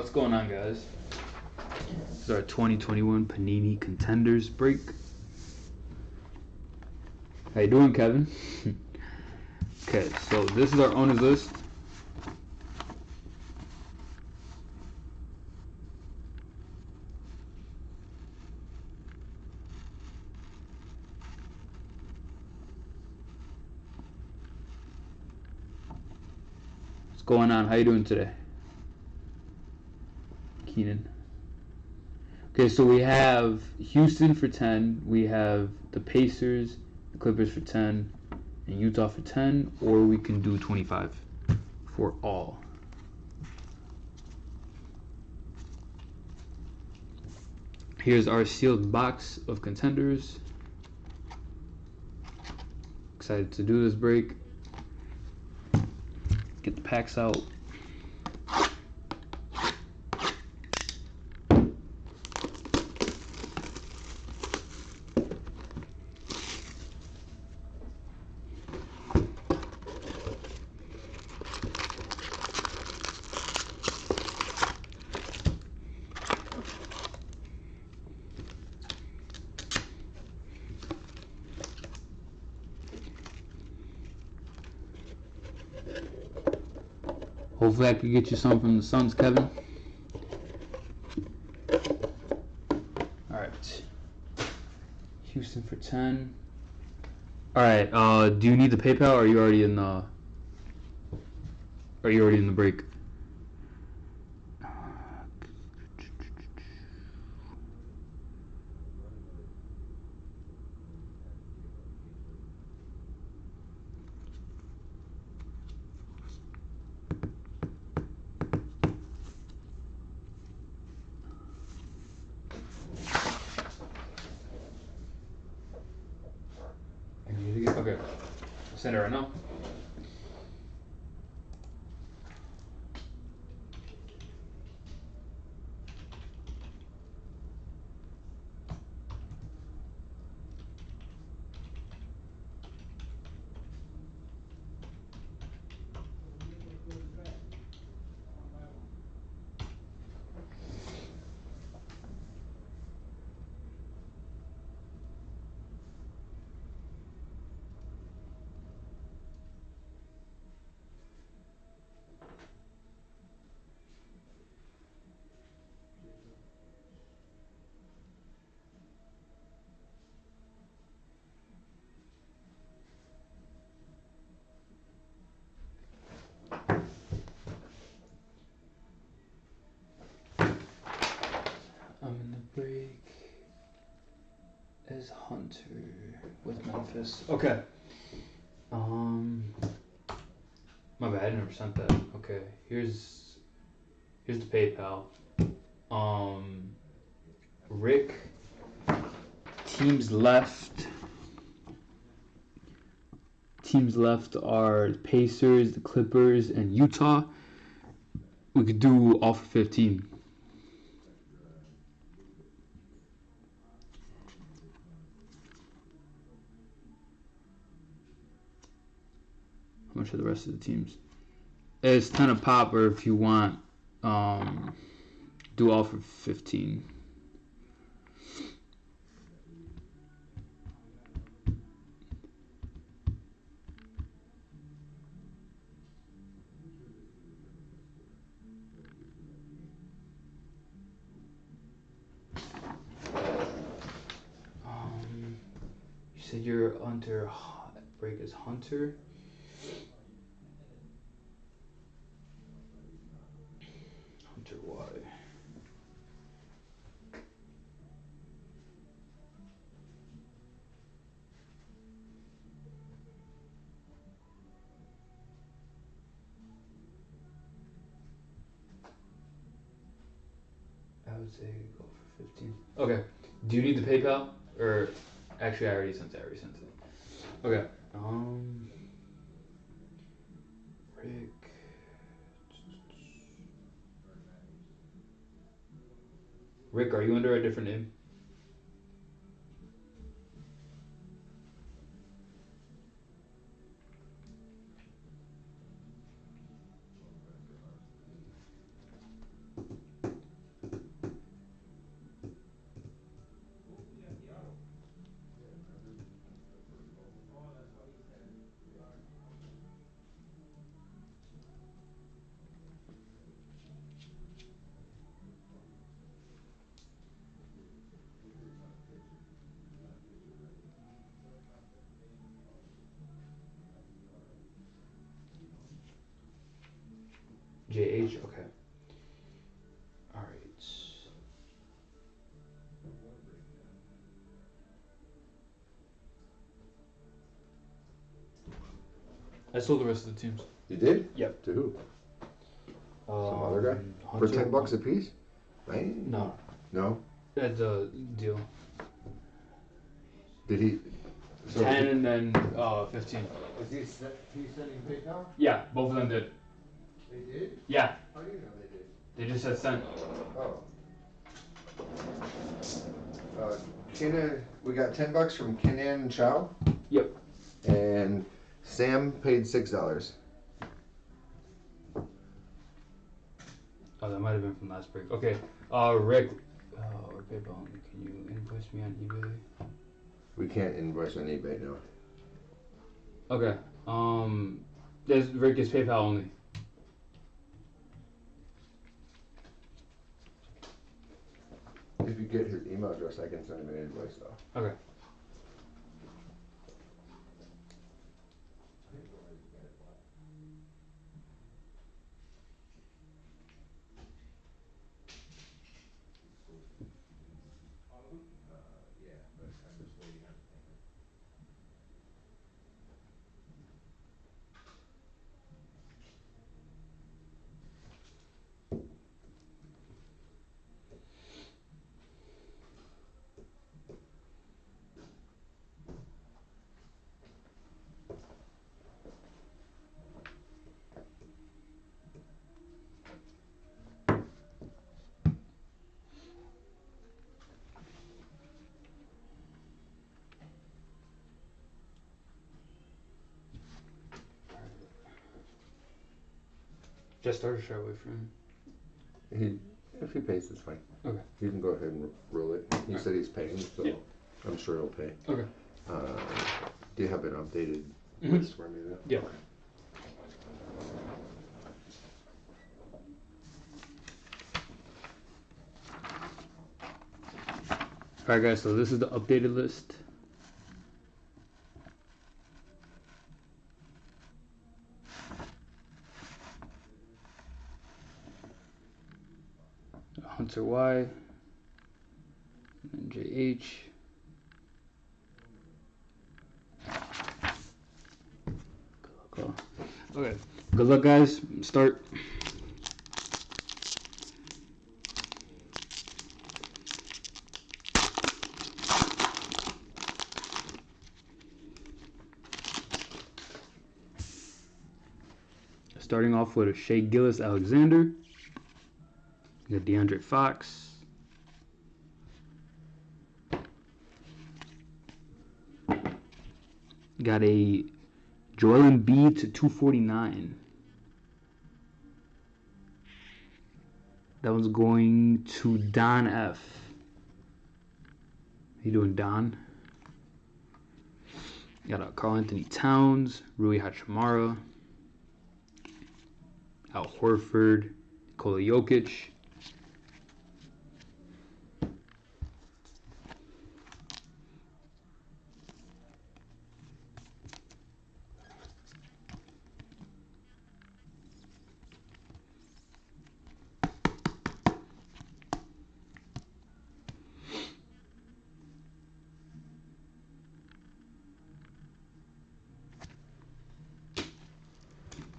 what's going on, guys? This is our 2021 Panini Contenders break. How you doing, Kevin? Okay, so this is our owners list. What's going on? How you doing today? Keenan. Okay, so we have Houston for 10. We have the Pacers, the Clippers for 10, and Utah for 10, or we can do 25 for all. Here's our sealed box of Contenders. Excited to do this break. Get the packs out. Hopefully I can get you some from the Suns, Kevin. Alright. Houston for 10. Alright, do you need the PayPal, or are you already in the break? Okay, send it right now. I'm in the break as Hunter with Memphis. Okay. My bad, I never sent that. Okay, here's the PayPal. Rick, teams left are the Pacers, the Clippers, and Utah. We could do all for 15. How much are the rest of the teams? It's 10 a pop, or if you want, do all for 15. You said your under break is Hunter. Hunter Y. I would say go for 15. Okay. Do you need the PayPal? Or actually I already sent it. Okay. Rick. Rick, are you under a different name? I sold the rest of the teams. You did? Yep. To who? Some other guy? For $10 a piece? Right? No. No? That's a deal. Did he? 10 and then 15. Was he sending PayPal? Yeah, both of them did. They did? Yeah. How do you know they did? They just said sent. Oh. We got $10 from Kenan Chow. Yep. And Sam paid $6. Oh, that might have been from last break. Okay. Rick. Or PayPal. Can you invoice me on eBay? We can't invoice on eBay now. Okay. There's Rick is PayPal only. If you get his email address, I can send him an invoice though. Okay. Just started straight away from him. If he pays, it's fine. Okay. You can go ahead and roll it. He said he's paying, so yeah. I'm sure he'll pay. Okay. Do you have an updated list for me then? Yeah. Alright guys, so this is the updated list. Hunter Y, and JH. Good luck. Okay, good luck guys. Start. Starting off with a Shea Gillis-Alexander. You got DeAndre Fox. Got a Joel Embiid to 249. That one's going to Don F. How you doing, Don? Got a Karl Anthony Towns, Rui Hachimura, Al Horford, Nikola Jokic.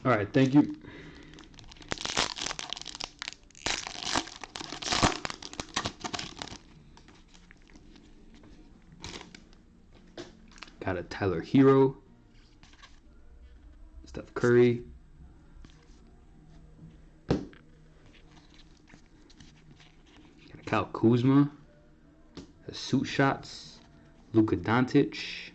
All right, thank you. Got a Tyler Hero, Steph Curry, got a Kyle Kuzma, a Suit Shots, Luka Doncic,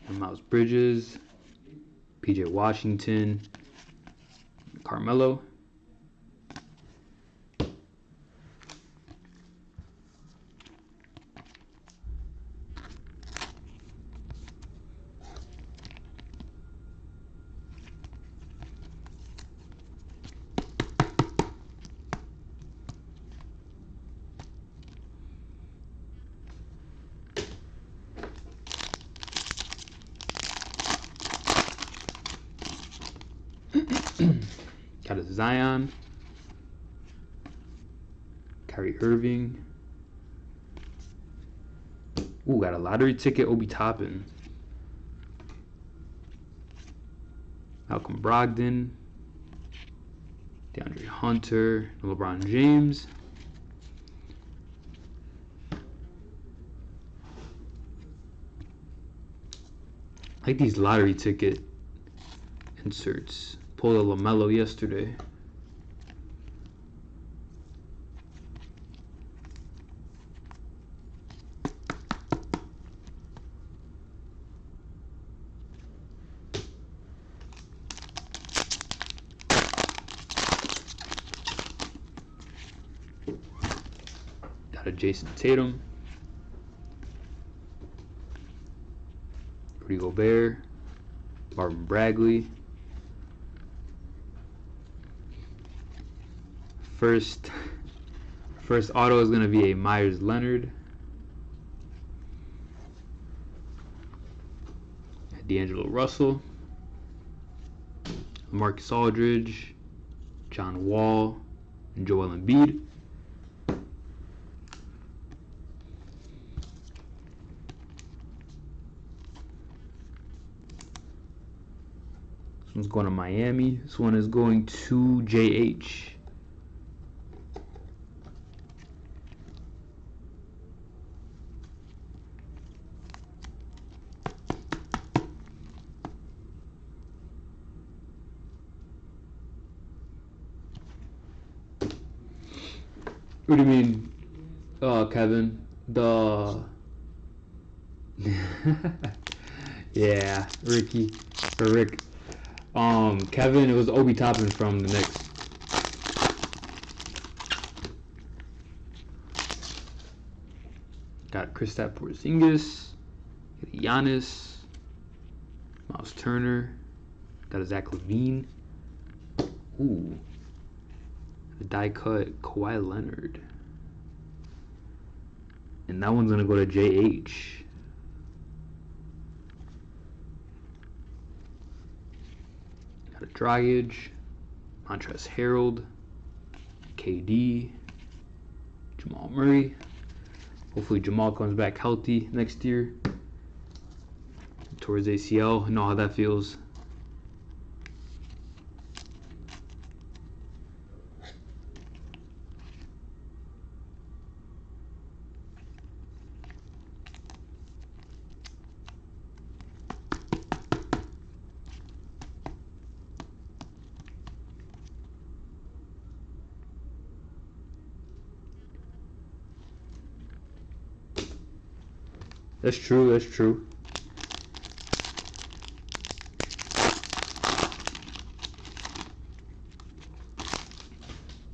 and Miles Bridges, PJ Washington, Carmelo. Got a Zion, Kyrie Irving, Ooh, got a lottery ticket, Obi Toppin. Malcolm Brogdon. DeAndre Hunter. LeBron James. I like these lottery ticket inserts. Pulled a LaMelo yesterday. Got a Jason Tatum. Rudy Gobert. Marvin Bagley. First auto is going to be a Myers Leonard. D'Angelo Russell. Marcus Aldridge. John Wall. And Joel Embiid. This one's going to Miami. This one is going to JH. What do you mean, Kevin? Yeah, Ricky or Rick. Kevin, it was Obi Toppin from the Knicks. Got Kristaps Porzingis, Giannis, Miles Turner, got a Zach LaVine. Ooh. The die cut Kawhi Leonard. And that one's going to go to JH. Got a Dragic, Montrezl Harrell, KD, Jamal Murray. Hopefully Jamal comes back healthy next year. Towards ACL, I know how that feels. That's true, that's true.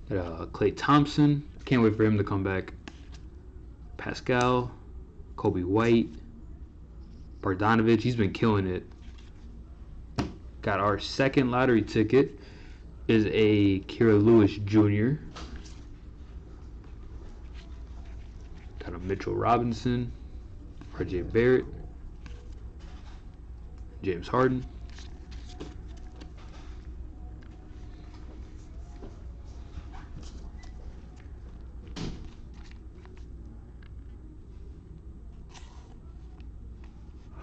Klay Thompson. Can't wait for him to come back. Pascal. Kobe White. Bogdanovich. He's been killing it. Got our second lottery ticket. Is a Kira Lewis Jr. Got a Mitchell Robinson. RJ Barrett, James Harden,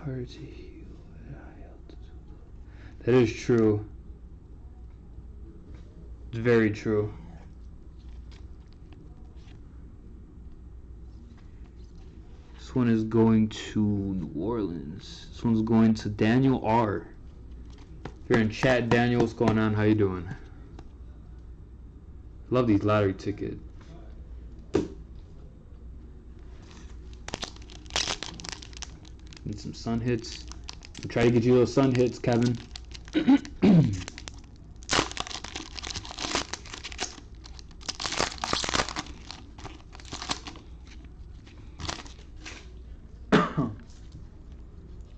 hard to heal at high altitude. That is true. It's very true. This one is going to New Orleans. This one's going to Daniel R. If you're in chat, Daniel, what's going on? How you doing? Love these lottery tickets. Need some sun hits. I'll try to get you those sun hits, Kevin.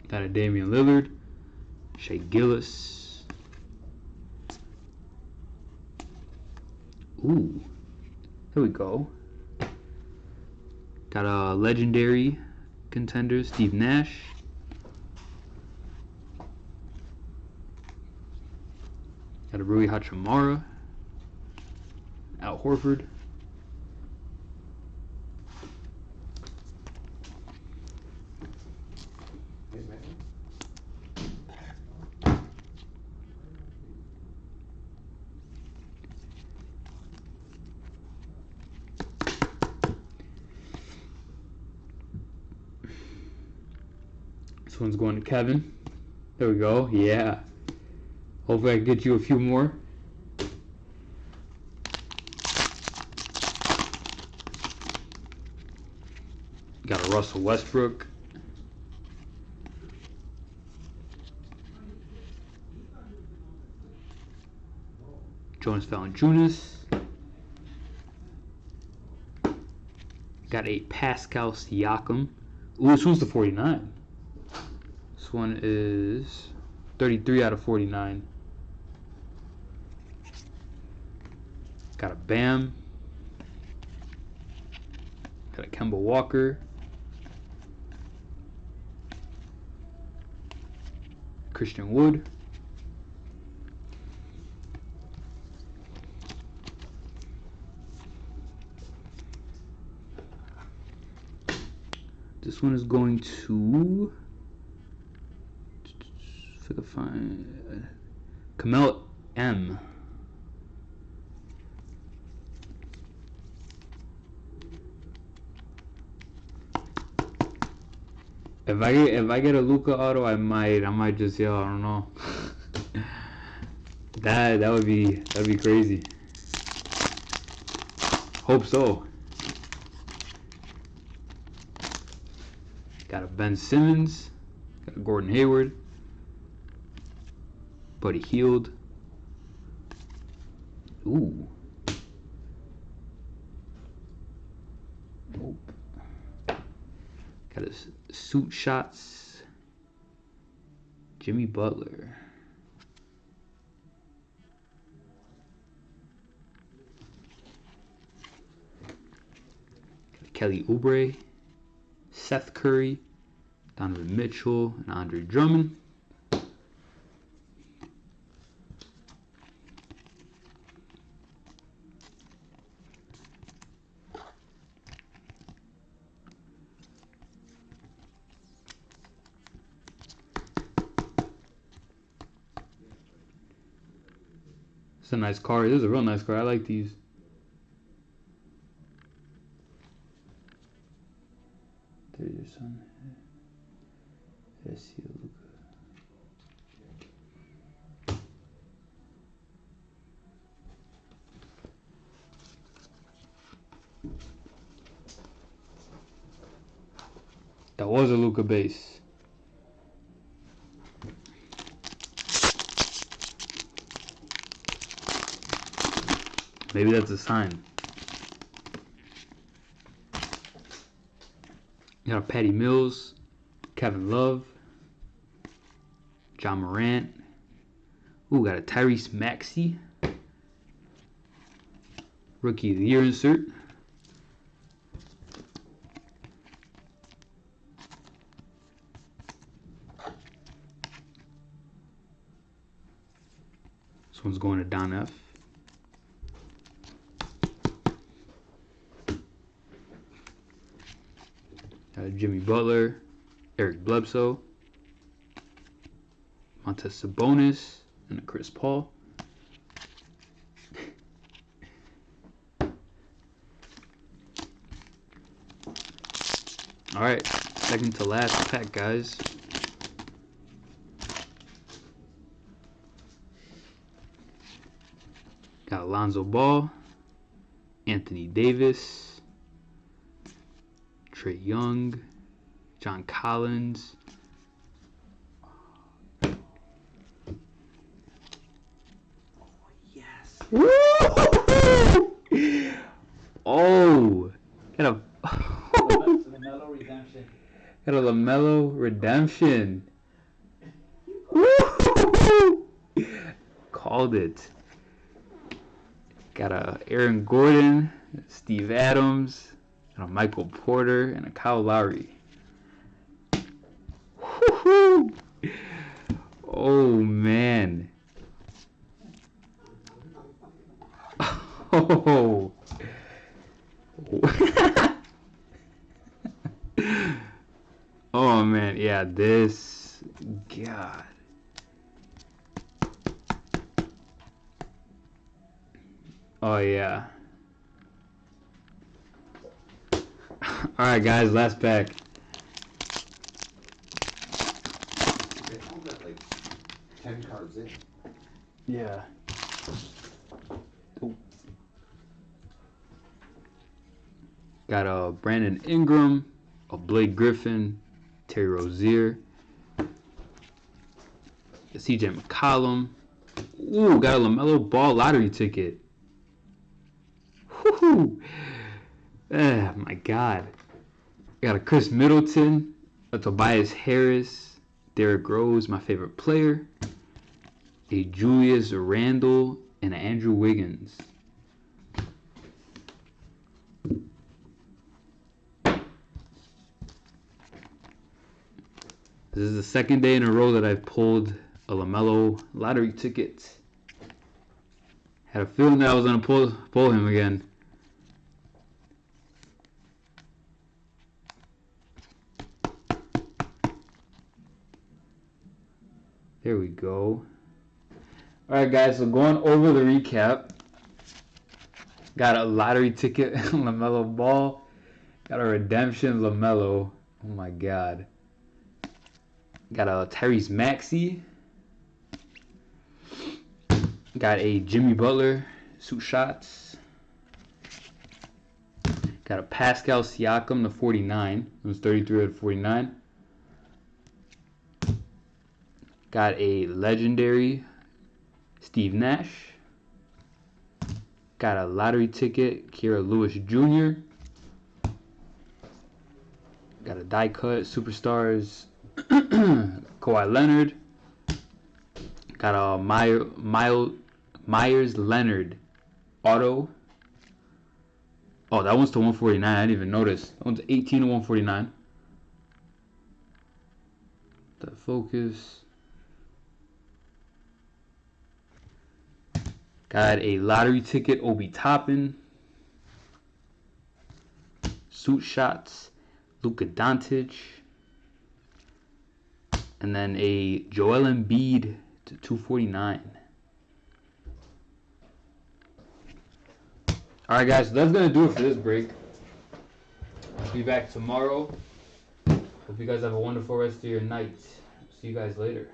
Got a Damian Lillard, Shea Gillis. Ooh, here we go. Got a legendary contender, Steve Nash. Got a Rui Hachimura, Al Horford. one's going to Kevin. There we go. Yeah. Hopefully I can get you a few more. Got a Russell Westbrook. Jonas Valanciunas. Got a Pascal Siakam. Ooh, this one's the 49. This one is 33 out of 49. Got a Bam. Got a Kemba Walker. Christian Wood. This one is going to, if I can find, Kamel M. If I get a Luka auto, I might just yell. I don't know. that'd be crazy. Hope so. Got a Ben Simmons. Got a Gordon Hayward. Buddy Hield. Ooh. Nope. Got his suit shots. Jimmy Butler. Got Kelly Oubre. Seth Curry. Donovan Mitchell. And Andre Drummond. It's a nice card. This is a real nice card. I like these. There's your son. Let's see, Luka. That was a Luka base. Maybe that's a sign. You got a Patty Mills, Kevin Love, John Morant. Ooh, got a Tyrese Maxey. Rookie of the Year insert. This one's going to Don F. Jimmy Butler, Eric Bledsoe, Montes Sabonis, and a Chris Paul. Alright, second to last pack, guys. Got Alonzo Ball, Anthony Davis, Trae Young, John Collins, yes. Woo! Oh, got a LaMelo redemption. Got a LaMelo redemption. Woo! Called it. Got a Aaron Gordon, Steve Adams, and a Michael Porter, and a Kyle Lowry. Woo-hoo! Oh, man. Oh. Oh, man. Yeah, this. God. Oh, yeah. Alright, guys, last pack. Jersey. Yeah. Ooh. Got a Brandon Ingram, a Blake Griffin, Terry Rozier, a CJ McCollum. Ooh, got a LaMelo Ball lottery ticket. Woohoo! Oh my God. Got a Chris Middleton, a Tobias Harris, Derrick Rose, my favorite player, a Julius Randle, and an Andrew Wiggins. This is the second day in a row that I've pulled a LaMelo lottery ticket. Had a feeling that I was going to pull him again. There we go. Alright guys, so going over the recap. Got a lottery ticket, LaMelo Ball. Got a redemption, LaMelo. Oh my God. Got a Tyrese Maxey. Got a Jimmy Butler, suit shots. Got a Pascal Siakam to 49. It was 33 out of 49. Got a legendary Steve Nash. Got a lottery ticket, Kira Lewis Jr. Got a die cut Superstars Kawhi Leonard. Got a Myers Leonard auto. Oh, that one's to 149. I didn't even notice. That one's 18 to 149. The focus. Got a lottery ticket, Obi Toppin. Suit shots, Luka Doncic. And then a Joel Embiid to 249. Alright guys, so that's going to do it for this break. I'll be back tomorrow. Hope you guys have a wonderful rest of your night. See you guys later.